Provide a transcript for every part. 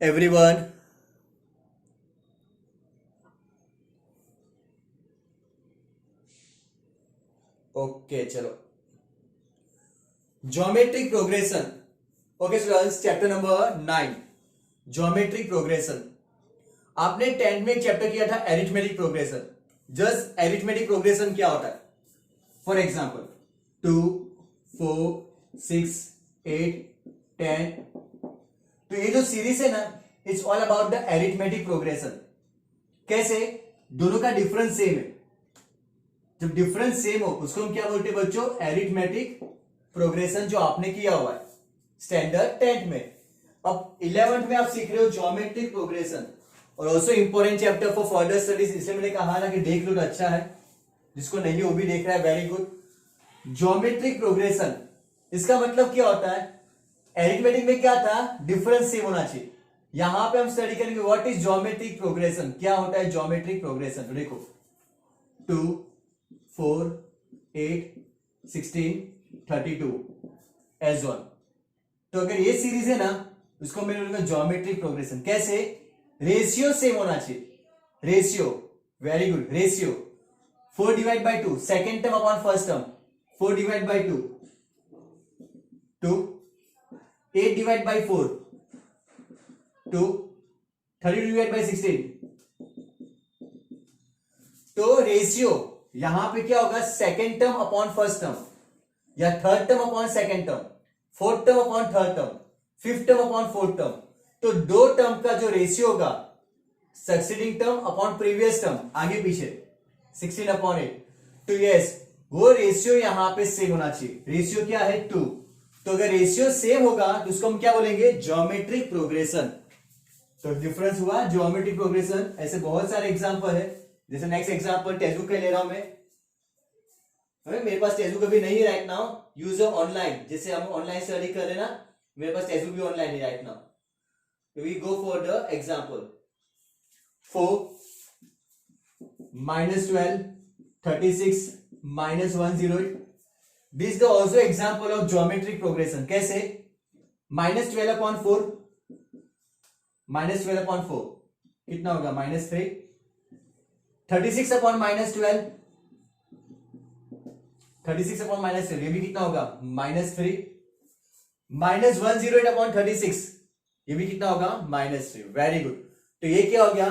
everyone. Okay, चलो geometric progression. Okay students, chapter number 9 geometric progression. आपने 10th में एक चैप्टर किया था arithmetic progression. Just arithmetic progression क्या होता है? For example 2, 4, 6, 8, 10. तो ये जो सीरीज है ना, it's all about the arithmetic progression. कैसे? दोनों का डिफरेंस सेम है. जब डिफरेंस सेम हो उसको हम क्या बोलते हैं बच्चों? एरिथमेटिक प्रोग्रेशन, जो आपने किया हुआ है स्टैंडर्ड 10th में. अब 11th में आप सीख रहे हो ज्योमेट्रिक प्रोग्रेशन, और also important chapter for further studies. इसलिए मैंने कहा ना कि देख लो तो अच्छा है, जिसको नहीं वो भी देख रहा है, वेरी गुड. ज्योमेट्रिक प्रोग्रेशन, इसका मतलब क्या होता है? एरिथमेटिक में क्या था? डिफरेंस सेम होना चाहिए. यहां पे हम स्टडी करेंगे व्हाट इज ज्योमेट्रिक प्रोग्रेशन. क्या होता है ज्योमेट्रिक प्रोग्रेशन? तो देखो 2, 4, 8, 16, 32 एज वन. तो अगर ये सीरीज है ना, उसको मैंने बोलूंगा ज्योमेट्रिक प्रोग्रेशन. कैसे? रेशियो सेम होना चाहिए. Ratio, very good. Ratio 4 divide by 2, second term upon first term. 4 divide by 2, 2. 8 divide by 4, 2. 32 divide by 16. तो रेशियो यहां पे क्या होगा? Second term upon first term, या third term upon second term, fourth term upon third term, fifth term upon fourth term. तो दो term का जो रेशियो होगा, succeeding term upon previous term, आगे पीछे 16 अपॉन 8. तो यस, वो रेशियो यहां पे सेम होना चाहिए. रेशियो क्या है? 2. तो अगर रेशियो सेम होगा तो उसको हम क्या बोलेंगे? Geometric progression. तो डिफरेंस हुआ ज्योमेट्रिक प्रोग्रेशन. ऐसे बहुत सारे एग्जांपल है. जैसे नेक्स्ट एग्जांपल टेजू का ले रहा हूं मैं. मेरे पास टेजू का भी नहीं है राइट नाउ. यूज ऑनलाइन, जैसे हम ऑनलाइन स्टडी कर रहे हैं ना, मेरे पास टेजू भी ऑनलाइन है right now. We go for the example. 4 -12 36 -108. This the also example of geometric progression. कैसे? -12 अपॉन 4, -12 अपॉन 4 कितना होगा? -3. 36 अपॉन -12, 36 अपॉन -12, ये भी कितना होगा? -3. -108 अपॉन 36, ये भी कितना होगा? -3. Very good. तो ये क्या हो गया?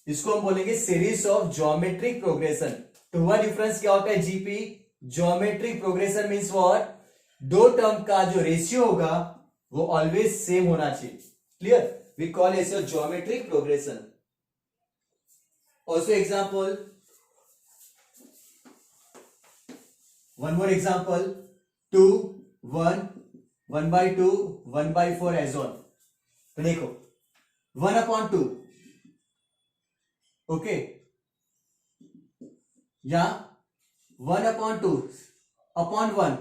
इसको हम बोलेंगे सीरीज ऑफ ज्योमेट्रिक प्रोग्रेशन. तो हुआ डिफरेंस क्या होता है? GP. Geometric progression means what? दो टर्म का जो रेशियो होगा वो ऑलवेज सेम होना चाहिए. Clear? We call it geometric progression. Also example, one more example, 2, 1, 1/2, 1/4 as on. तो देखो 1 upon 2, ओके, या 1 upon 2 upon 1,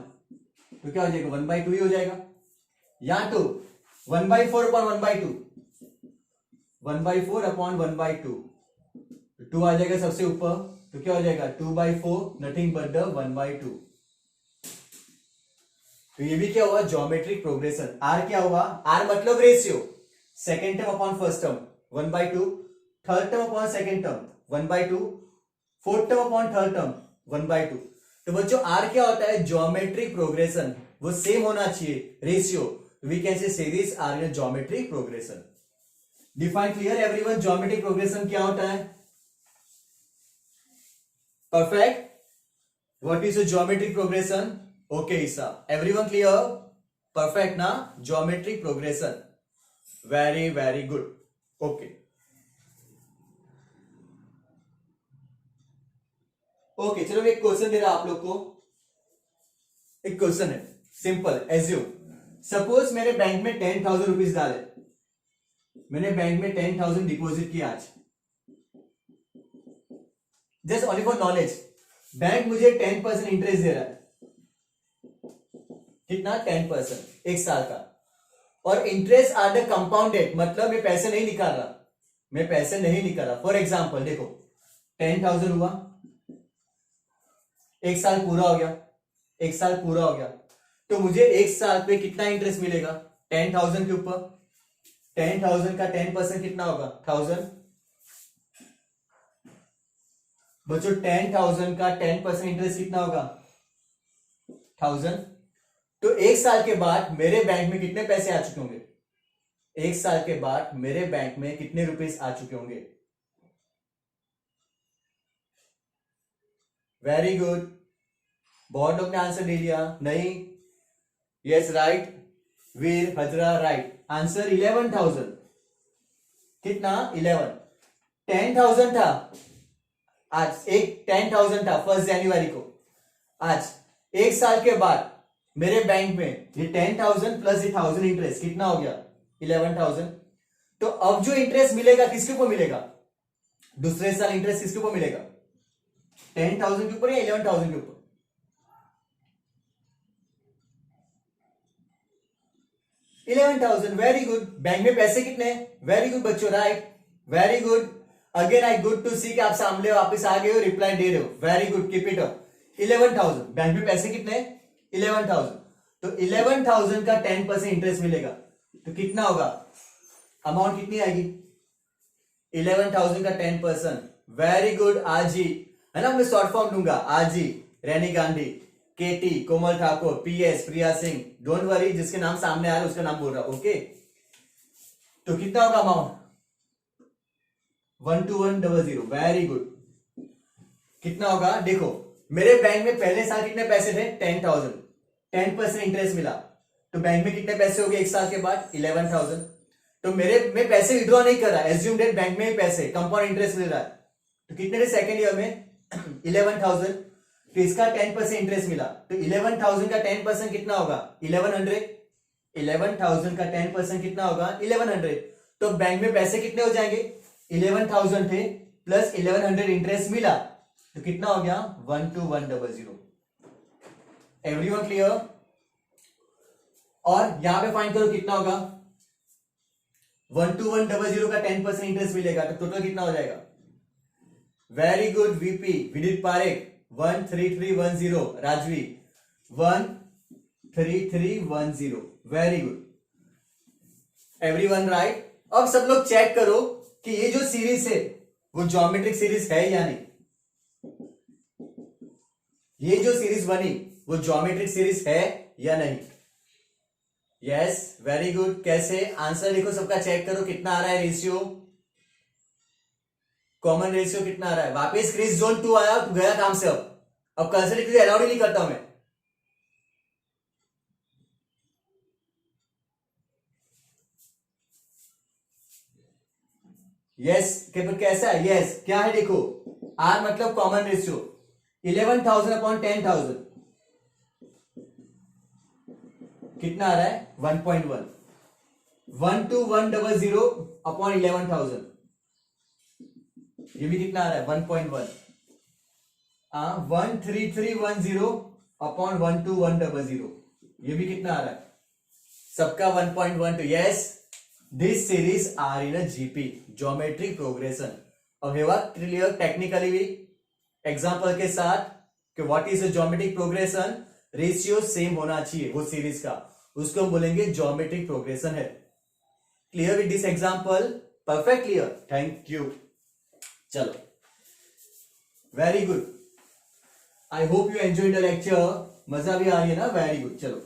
तो क्या हो जाएगा? 1/2 ही हो जाएगा. या तो 1/4 upon 1/2, 1/4 upon 1/2, 2 आ जाएगा सबसे ऊपर. तो क्या हो जाएगा? 2/4, नथिंग बट द 1/2. तो ये भी क्या हुआ? Geometric progression. आर क्या हुआ? आर मतलब ratio. Second term upon first term 1/2, third term upon second term 1/2, fourth term upon third term 1/2. तो बच्चों आर क्या होता है? Geometric progression. वो सेम होना चाहिए ratio. We can say series are in geometric progression. Define clear everyone? Geometric progression क्या होता है? Perfect. What is a geometric progression? Okay, Isa. Everyone clear? Perfect ना? Geometric progression. Very, very good. Okay. Okay, चलो एक question दे रहा आप लोग को. एक क्वेश्चन है सिंपल. एज्यूम, सपोज मेरे बैंक में 10,000 रुपीज डाले. मैंने बैंक में 10,000 डिपॉजिट किया आज. Just only for knowledge, bank मुझे 10% इंटरेस्ट दे रहा है. कितना? 10% एक साल का. और इंटरेस्ट आर द कंपाउंडेड, मतलब मैं पैसे नहीं निकाल रहा. मैं पैसे नहीं निकाल रहा. फॉर एग्जाम्पल देखो 10,000 हुआ, एक साल पूरा हो गया. एक साल पूरा हो गया तो मुझे एक साल पे कितना इंटरेस्ट मिलेगा? 10,000 के ऊपर 10,000 का 10% कितना होगा? 1000। बच्चों 10,000 का 10% इंटरेस्ट कितना होगा? 1000। तो एक साल के बाद मेरे बैंक में कितने पैसे आ चुके होंगे? एक साल के बाद मेरे बैंक में कितने रुपीस आ चुके होंगे? वेरी गुड, बहुत लोग ने आंसर दे दिया। नहीं, यस राइट, वीर हजरा राइट आंसर 11,000। कितना? 11। 10,000 था आज, एक 10,000 था 1 जनवरी को। आज एक साल के बाद मेरे बैंक में ये 10,000 प्लस ये 1,000 इंटरेस्ट कितना हो गया? 11,000। तो अब जो इंटरेस्ट मिलेगा किसके ऊपर मिलेगा? दूसरे साल इंटरेस्ट किसके ऊपर मिलेगा? 10,000 के ऊपर या 11,000 के ऊपर? 11,000। Very good. बैंक में पैसे कितने? वेरी गुड बच्चों, right, very good. Again I good to see कि आप सामने वापस आ गए हो, रिप्लाई दे रहे हो। Very good, keep it up. 11,000 bank में पैसे कितने? 11,000। तो 11,000 का 10% इंटरेस्ट मिलेगा तो कितना होगा? अमाउंट कितनी आएगी? 11,000 का 10%। वेरी गुड आजी, है ना, मैं शॉर्ट फॉर्म दूंगा। RG, Raini Gandhi, KT, Komal Thakur, PS, Priya Singh. Don't worry, जिसके नाम सामने आ रहा है उसका नाम बोल रहा हूं, ओके। तो कितना होगा अमाउंट? 12100। Very good. कितना होगा? देखो, मेरे बैंक में पहले साल कितने पैसे थे? 10,000। 10% इंटरेस्ट मिला तो बैंक में कितने पैसे हो गए एक साल के बाद? 11,000। तो मेरे में पैसे विड्रॉ नहीं कर रहा, एज्यूम डेट बैंक में ही पैसे कंपाउंड इंटरेस्ट मिल रहा है। तो कितने थे सेकेंड ईयर में? 11,000। तो इसका 10% इंटरेस्ट मिला तो 11,000 का 10% कितना होगा? 1100। 11,000 का 10% कितना होगा? 1100। तो बैंक में पैसे कितने हो जाएंगे? 11,000 थे प्लस 1100 इंटरेस्ट मिला तो कितना हो गया? 12100। Everyone clear? और यहां पे फाइंड करो कितना होगा? 12100 का 10% इंटरेस्ट मिलेगा तो टोटल कितना हो जाएगा? वेरी गुड वीपी, विदित Parekh 13310। Rajvi 13310। Very good, everyone right. अब सब लोग चेक करो कि ये जो सीरीज है वो ज्योमेट्रिक सीरीज है या नहीं। ये जो सीरीज बनी वो ज्योमेट्रिक सीरीज है या नहीं? Yes, very good. कैसे? आंसर देखो सबका, चेक करो कितना आ रहा है रेशियो, कॉमन रेशियो कितना आ रहा है। वापस क्रिस जोन 2 आया तो गया काम से। अब कर्सर तुझे अलाउड ही नहीं करता मैं। यस, कैसा है? यस, क्या है देखो, आर मतलब कॉमन रेशियो 11,000 अपॉन 10,000 कितना आ रहा है? 1.1। 12100 अपॉन 11,000 ये भी कितना आ रहा है? 1.1। 13310 अपॉन 12100 ये भी कितना आ रहा है? सबका 1.1। Yes, this series are in a GP, geometric progression. अब हेवा क्लियर टेक्निकली भी एग्जांपल के साथ कि what is a geometric progression. Ratio same होना चाहिए वो सीरीज का, उसको हम बोलेंगे ज्योमेट्रिक प्रोग्रेशन है। Clear with this example? Perfect clear, thank you. चलो, very good, I hope you enjoy the lecture. मजा भी आ रही है ना? Very good. चलो,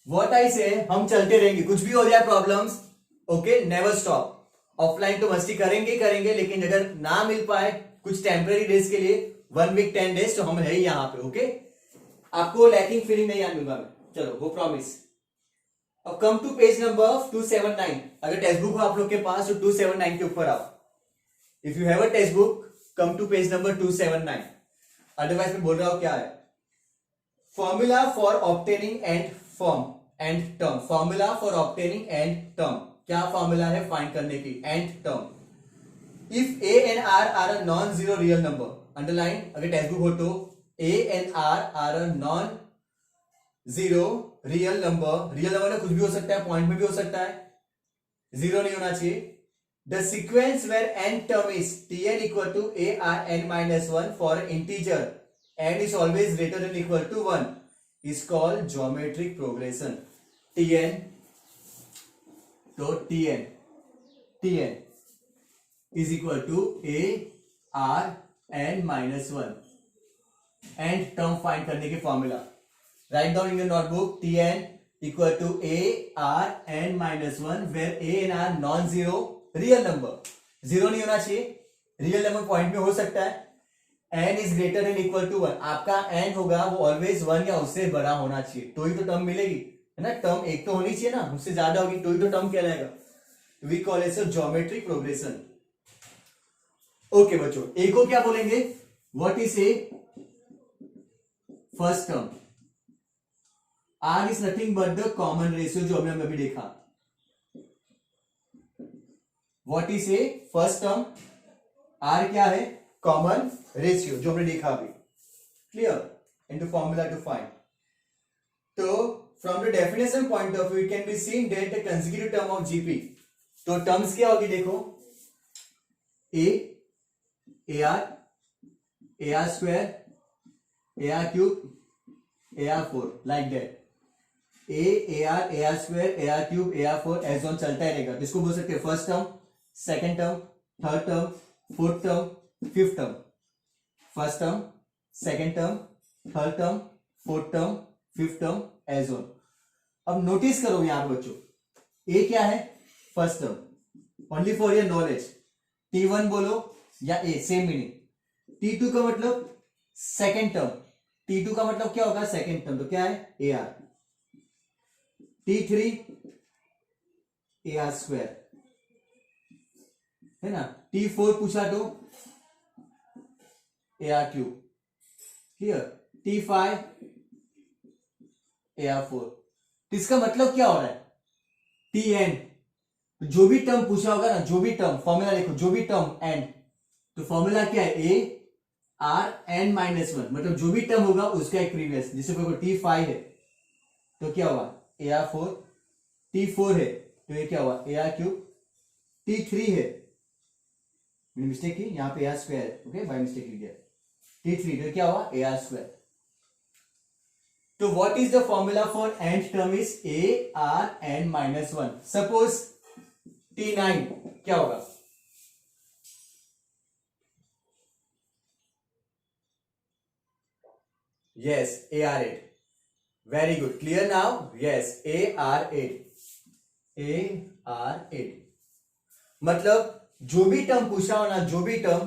व्हाट आई से, हम चलते रहेंगे, कुछ भी हो जाए problems, okay, never stop. Offline तो मस्ती करेंगे करेंगे, लेकिन अगर ना मिल पाए कुछ टेम्पररी डेज के लिए, 1 वीक 10 डेज, तो हम है यहां पे, ओके। आपको लैकिंग फीलिंग नहीं आने दूंगा मैं, चलो, वो प्रॉमिस। अब कम टू पेज नंबर 279। अगर टेक्स्ट बुक हो आप लोग के पास तो 279 के ऊपर आओ। If you have a textbook, come to page number 279। Otherwise मैं बोल रहा हूं क्या है? Formula for obtaining nth form nth term. Formula for obtaining nth term, क्या फॉर्मूला है फाइंड करने की? Nth term. If a and r are a non zero real number, underline, अगर टेक्स्ट बुक हो तो a and r are a non zero real number. Real number कुछ भी हो सकता है, पॉइंट में भी हो सकता है, जीरो नहीं होना चाहिए। The sequence where n term is tn equal to a r n minus 1 for integer n is always greater than equal to 1 is called geometric progression. tn तो Tn is equal to ARn-1 nth term find करने के formula write down in your notebook. Tn equal to ARn-1 where A and R non zero real number. Zero नहीं होना चाहिए, real number point में हो सकता है. n is greater and equal to 1. आपका n होगा वो ऑलवेज 1 या उससे बड़ा होना चाहिए, तो ही तो टर्म मिलेगी, है ना. टर्म एक तो होनी चाहिए ना, उससे ज्यादा होगी तो ही तो टर्म कहलाएगा. We call it geometric progression. Okay बच्चों, ए को क्या बोलेंगे? What is A? First term. R is nothing but the common ratio जो हमने अभी देखा. What is A? First term. R क्या है? कॉमन रेशियो जो हमने देखा अभी. Clear? Into formula to find. तो from the definition point of view it can be seen that the consecutive term of GP. तो टर्म्स क्या होगी देखो. AR square, AR cube, AR4 like that. AR square, AR cube, AR4 as on चलता रहेगा. इसको बोल सकते हैं first term, second term, third term, fourth term, fifth term. First term, second term, third term, fourth term, fifth term as on. अब notice करो यहां पर बच्चों, ए क्या है? First term. Only for your knowledge, T1 बोलो या ए, same meaning. T2 का मतलब सेकेंड टर्म. T2 का मतलब क्या होगा? Second term. तो क्या है? AR. T3 AR स्क्वायर, है ना. T4 पूछा तो AR cube. Clear? T5 AR4. इसका मतलब क्या हो रहा है? Tn, जो भी टर्म पूछा होगा ना, जो भी टर्म, फॉर्मूला देखो, जो भी टर्म n, तो फॉर्मूला क्या है? ARn-1. मतलब जो भी टर्म होगा उसका एक प्रीवियस. जैसे कोई T5 है तो क्या हुआ? AR4. T4 है तो ये क्या हुआ? AR cube. T3 है, मैंने मिस्टेक की, यहां पे AR स्क्वायर है, ओके, बाय मिस्टेक लिख दिया. T3 तो क्या हुआ? AR square. तो what is the formula for nth term? Is ARn-1. Suppose T9 क्या होगा? Yes, AR8. Very good. Clear now? Yes, AR8. AR8 मतलब जो भी टर्म पूछा हो ना, जो भी टर्म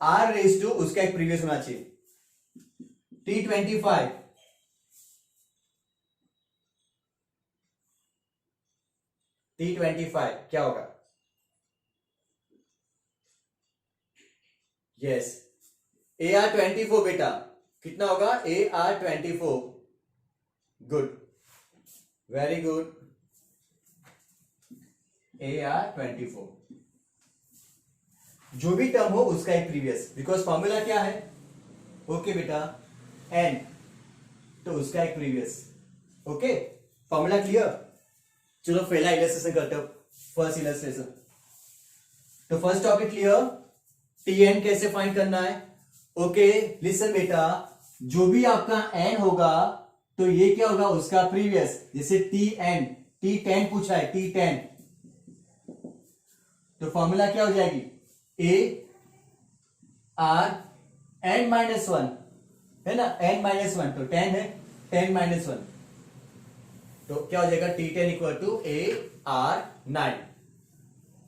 R रेज टू उसका एक प्रीवियस होना चाहिए. T25 क्या होगा? यस, AR24 बेटा. कितना होगा? AR24. Good, very good. AR24 जो भी टर्म हो उसका एक प्रीवियस, बिकॉज फॉर्मूला क्या है? ओके बेटा, n, तो उसका एक प्रीवियस. Okay, formula clear? चलो पहला इलस्ट्रेशन करते हो. First illustration. तो फर्स्ट टॉपिक क्लियर. Tn कैसे फाइंड करना है? ओके लिसन बेटा, जो भी आपका n होगा तो ये क्या होगा? उसका प्रीवियस. जैसे T10 पूछा है, T10, तो फॉर्मूला क्या हो जाएगी? ARn-1, है ना. n-1 तो 10 है, 10-1 तो क्या हो जाएगा? T10 equal to AR9.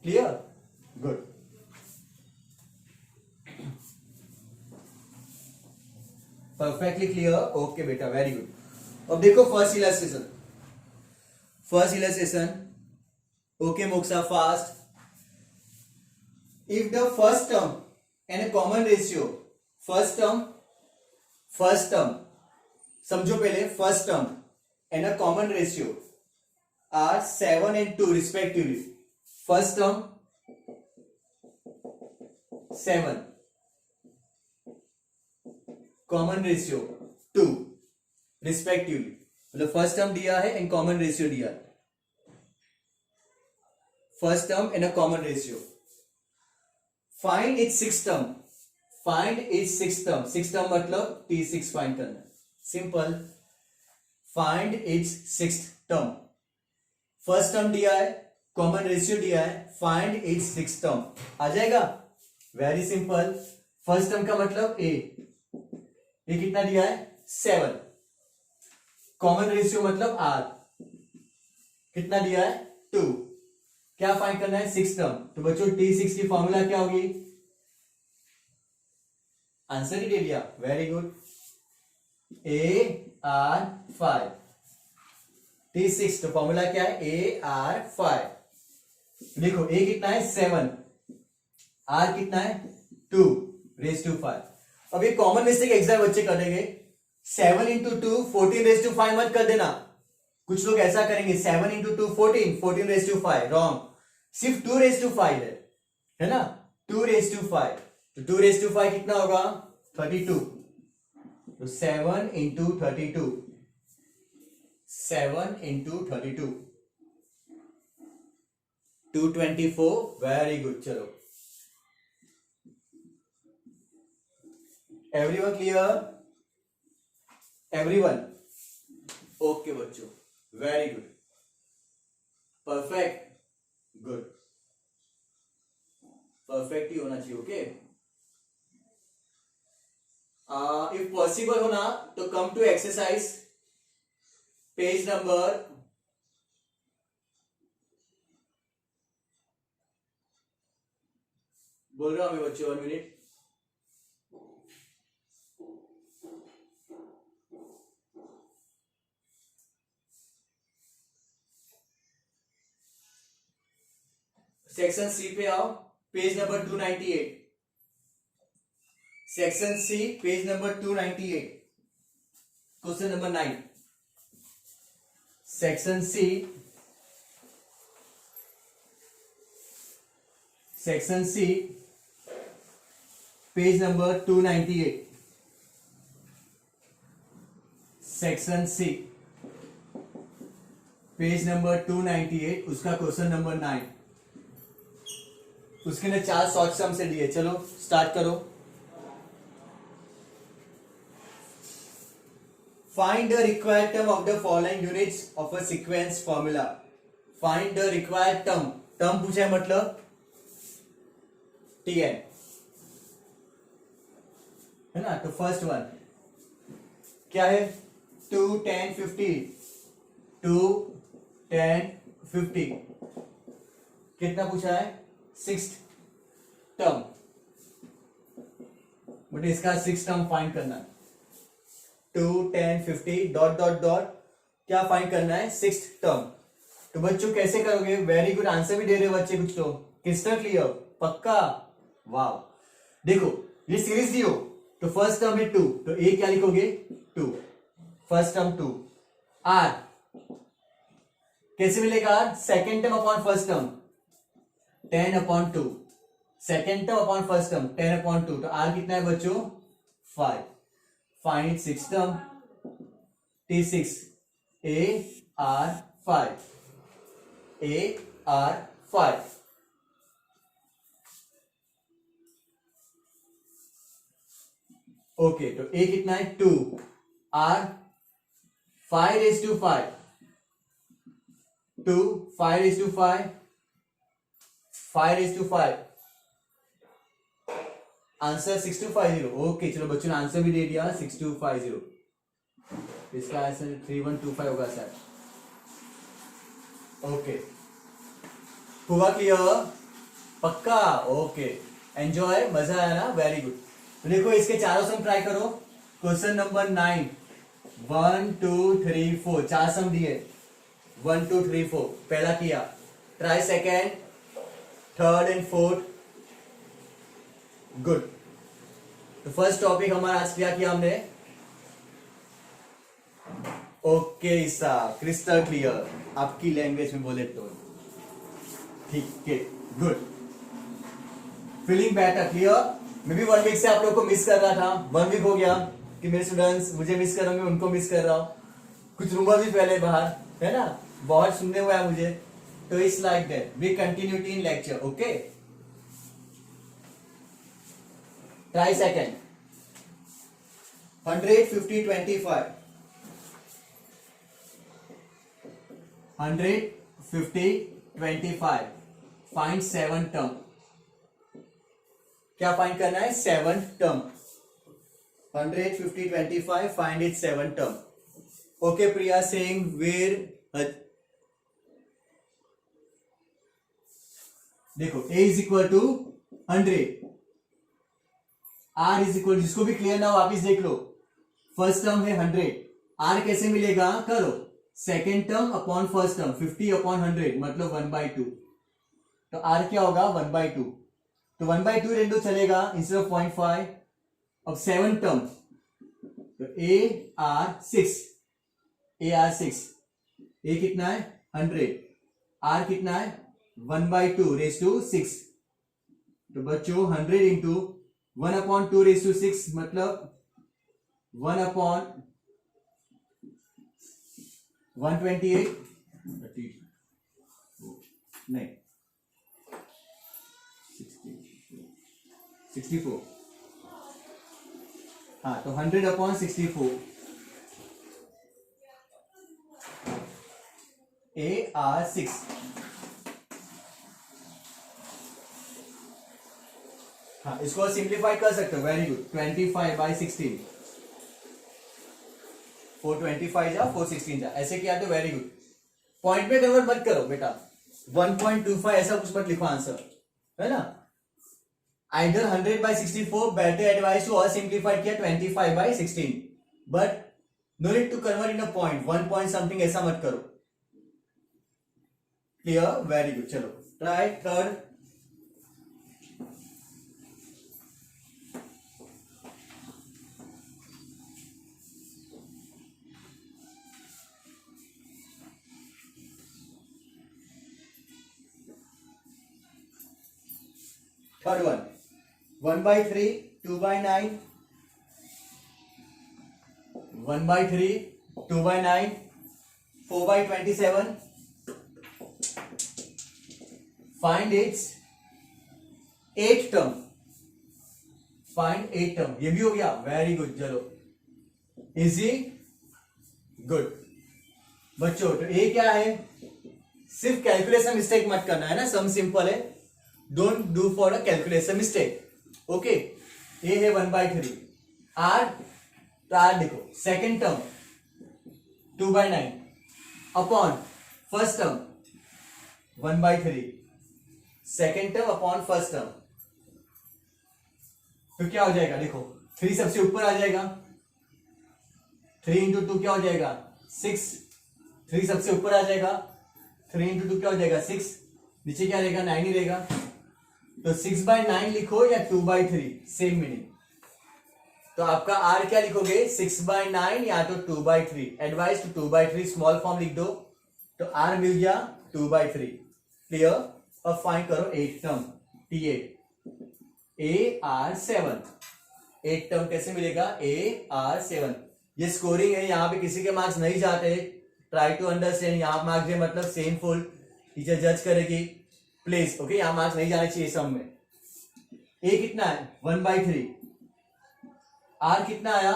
Clear? Good. Perfectly clear. Okay बेटा, वेरी गुड. अब देखो first illustration. Okay Moksha, fast. If the first term and a common ratio, first term समझो पहले, first term and a common ratio are 7 and 2 respectively. First term 7, common ratio 2 respectively. मतलब first term दिया है and common ratio दिया है. First term and a common ratio. Find it's sixth term. Sixth term मतलब T6 find करना. Simple. Find its sixth term. First term दिया है common ratio दिया है, फाइंड इट्स सिक्स टर्म। आ जाएगा, वेरी सिंपल। फर्स्ट टर्म का मतलब ए, ये कितना दिया है 7। कॉमन रेशियो मतलब आर, कितना दिया है 2। क्या फाइंड करना है सिक्स टर्म। तो बच्चों T6 की फॉर्मूला क्या होगी, आंसर ही दे दिया, वेरी गुड। AR5, T6 तो फॉर्मूला क्या है AR5। देखो ए कितना है 7, आर कितना है 2^5। अब ये कॉमन मिस्टेक एग्जाम बच्चे कर देंगे, 7 × 2 14^5 मत कर देना। कुछ लोग ऐसा करेंगे 7 × 2 14^5, रॉन्ग। सिर्फ 2^5 है ना, 2^5। तो 2^5 कितना होगा 32। तो 7 × 32, 7 × 32 224, वेरी गुड। चलो एवरीवन क्लियर, एवरीवन ओके बच्चों, very good, perfect, good, perfect ही होना चाहिए। ओके, इफ पॉसिबल हो ना तो come to exercise page number बोल रहा हूं मैं बच्चों, 1 मिनट। सेक्शन सी पे आओ, page number 298। Section C page number 298, question number 9। Section C, section C page number 298। Section C page number 298, उसका क्वेश्चन नंबर 9। उसके लिए 4 शॉर्ट सम से दिए। चलो स्टार्ट करो। Find the required term of the following units of a sequence formula. Find the required term, term पूछा है मतलब Tn है ना। तो फर्स्ट वन क्या है 2 10 50, 2 10 50 कितना पूछा है 6 टर्म, बट इसका 6 टर्म फाइंड करना है। 2 10 50 डॉट डॉट डॉट क्या फाइंड करना है 6 टर्म। तो बच्चों कैसे करोगे, वेरी गुड, आंसर भी दे रहे हो बच्चे कुछ तो, क्रिस्टल क्लियर, पक्का, वाह। देखो ये सीरीज दी हो तो फर्स्ट टर्म है 2, तो ए क्या लिखोगे 2, फर्स्ट टर्म 2। आर कैसे मिलेगा, second term upon first term 10/2, second term upon first term 10/2, तो आर कितना है बच्चों 5। Find 6 term, T6 AR5, AR5। Okay, तो ए कितना है 2, आर 5^5, 2 5^5, 5^5, आंसर 6250। ओके चलो बच्चों ने आंसर भी दे दिया 6250, इसका आंसर 3125 होगा सर। ओके हुआ क्लियर, पक्का, ओके, एंजॉय, मजा आया ना, वेरी गुड। तो देखो इसके चारों सम ट्राई करो। क्वेश्चन नंबर 9, 1 2 3 4, 4 सम दिए, 1 2 3 4, पहला किया, try second, third and fourth, good. तो फर्स्ट टॉपिक हमारा आज क्या किया हमने, ओके ईसा, क्रिस्टल क्लियर, आपकी लैंग्वेज में बोले तो ठीक है, गुड, फीलिंग बेटर, क्लियर। मैं भी 1 वीक से आप लोग को मिस कर रहा था, 1 वीक हो गया कि मेरे स्टूडेंट्स मुझे मिस कर रहे होंगे, उनको मिस कर रहा हूं, कुछ रूमर भी फैले बाहर है ना, बहुत सुनने हुआ है मुझे, तो it's like that, we continuity in lecture, okay. Try second, 150 25, 150 25, find 7 term. क्या फाइंड करना है? 7 term. 100, 50, 25, find it 7 term. Okay Priya saying where, देखो a is equal to 100, r is equal, जिसको भी क्लियर ना हो वापिस देख लो। फर्स्ट टर्म है 100, r कैसे मिलेगा? करो, second term upon first term, 50 upon 100 मतलब 1/2, तो r क्या होगा? 1/2, तो 1/2 रेंडो चलेगा इंस्टेड ऑफ 0.5। अब 7 टर्म, तो AR6 कितना है? 100, r कितना है? 1/2 रेज टू 6, तो बच्चों 100 इंटू 1/2 रेज टू 6 मतलब 1/128, नहीं 64, हाँ, तो 100/64 AR6। हाँ, इसको सिंप्लीफाई कर सकते हो, वेरी गुड। 25/16, 425 जा 416 जा, ऐसे किया तो वेरी गुड। पॉइंट में कन्वर्ट मत करो बेटा, 1.25 ऐसा कुछ मत लिखो आंसर, है ना। आइदर 100/64, बेटर एडवाइस टू और सिंप्लीफाई किया 25/16, but no need to convert in a point, 1 point something ऐसा मत करो। क्लियर? Very good. चलो try third. Third one, 1/3, 2/9, 1/3, 2/9, 4/27, find its 8 term, find 8 term. ये भी हो गया, वेरी गुड। चलो इजी, गुड बच्चों। तो ये क्या है? सिर्फ कैलकुलेशन मिस्टेक मत करना है ना, सम सिंपल है, don't do for a calculation mistake. Okay, ये है 1/3, आर, तो आर देखो, second term 2/9 upon first term 1/3, second term upon first term, तो क्या हो जाएगा? देखो 3 सबसे ऊपर आ जाएगा, 3 इंटू 2 क्या हो जाएगा? 6, 3 सबसे ऊपर आ जाएगा, 3 इंटू 2 क्या हो जाएगा? 6, नीचे क्या रहेगा? 9 ही रहेगा, तो 6/9 लिखो या 2/3, सेम मीनिंग। तो आपका r क्या लिखोगे? 6/9 या तो 2/3। एडवाइस टू 2/3 स्मॉल फॉर्म लिख दो, तो r मिल गया 2/3। क्लियर? अब फाइंड करो 8 टर्म, T8, AR7। 8 टर्म कैसे मिलेगा? AR7। ये स्कोरिंग है, यहां पे किसी के मार्क्स नहीं जाते, ट्राई टू अंडरस्टैंड। यहां मार्क्स है मतलब सेम फुल, टीचर जज करेगी प्लीज। ओके, यहां मार्क्स नहीं जाने चाहिए सम में। ए कितना है? 1/3, आर कितना आया?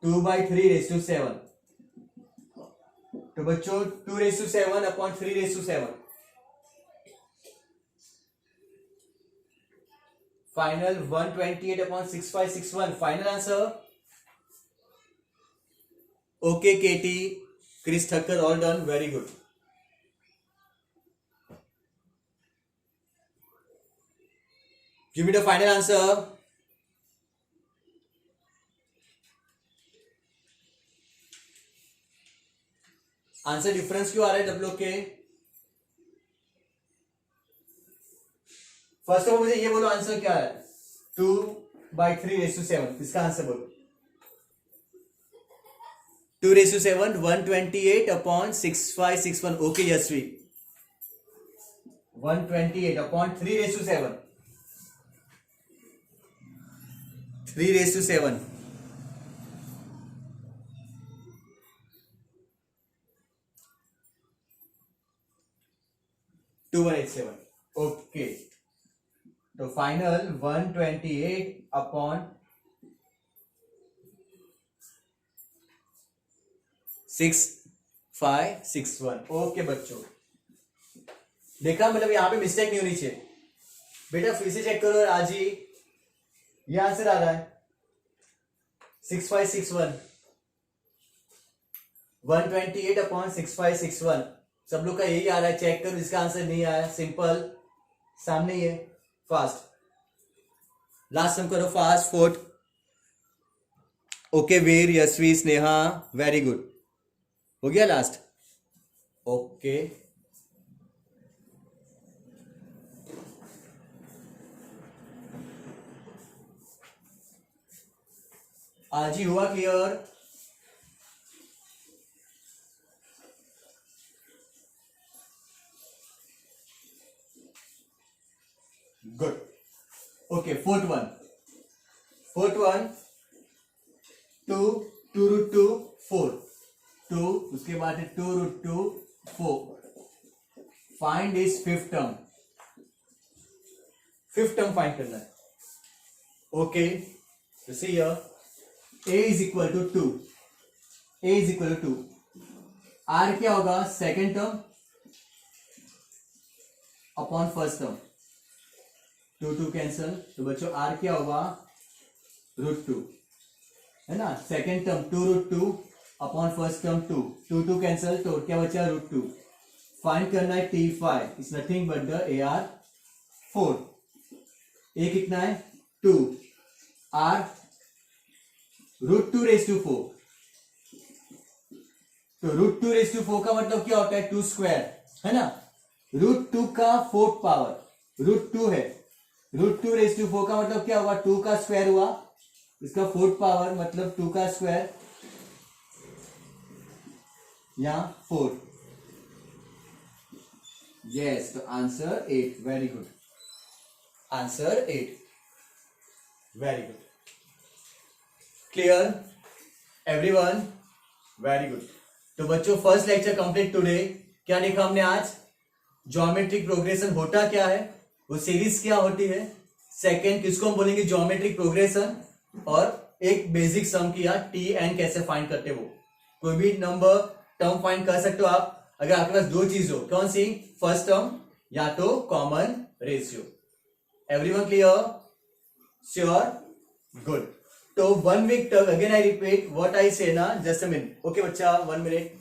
2/3/7, तो बच्चों 2/7 upon 3/7, final 128/6561, final answer. Okay Katie, Chris Thakkar, all done, very good. Give me the final answer. Answer difference क्यों आ रहा है डब्ल्यू के? फर्स्ट ऑफ ऑल मुझे ये बोलो आंसर क्या है? 2/3/7, इसका आंसर बोलो। 2/7, 128/6561। ओके यशवी, 128/3/7, 3/7, 2187। ओके, तो फाइनल 128/6561। ओके बच्चों, देखा, मतलब यहाँ पे मिस्टेक नहीं होनी चाहिए बेटा। फिर से चेक करो आज ही, ये आंसर आ रहा है 6561, 128/6561, सब लोग का यही आ रहा है। चेक करो जिसका आंसर नहीं आया, सिंपल सामने ही है, फास्ट। लास्ट सम करो फास्ट, फोर्थ। ओके वीर, यशवी, स्नेहा, वेरी गुड, हो गया लास्ट। ओके आज ही हुआ clear? Good. Okay, fourth one, 2 √ 4, 2, उसके बाद 2 √ 4। Find is fifth term, fifth term find करना है। ओके, तो see here, a is equal to 2, a is equal to 2, r क्या होगा, second term upon first term, 2 cancel, तो बच्चों r क्या होगा, √2, है ना। Second term 2 √2 upon first term 2 cancel, तो क्या बचा, √2। फाइंड करना है t5, is nothing but the AR4। a कितना है, 2, r √2⁴, तो √2⁴ का मतलब क्या होता है, 2 स्क्वायर, है ना। √2 का फोर्थ पावर √2 है, √2⁴ का मतलब क्या हुआ, 2 का स्क्वायर हुआ, इसका फोर्थ पावर मतलब 2 का स्क्वायर, यहां 4। यस, तो answer 8, very good, answer 8, very good. Clear everyone, very good. तो बच्चों फर्स्ट लेक्चर कंप्लीट टुडे। क्या देखा हमने आज, ज्योमेट्रिक प्रोग्रेशन होता क्या है, वो सीरीज क्या होती है, सेकंड किसको हम बोलेंगे ज्योमेट्रिक प्रोग्रेशन, और एक बेसिक सम किया टी एन कैसे फाइंड करते वो। कोई भी नंबर टर्म फाइंड कर सकते हो आप, अगर आपके पास दो चीज हो, कौन सी, फर्स्ट टर्म या तो common ratio. Everyone clear, sure, good. तो 1 वीक तक, again I repeat what I से ना, जस्ट अ मिनट। ओके बच्चा, 1 मिनट।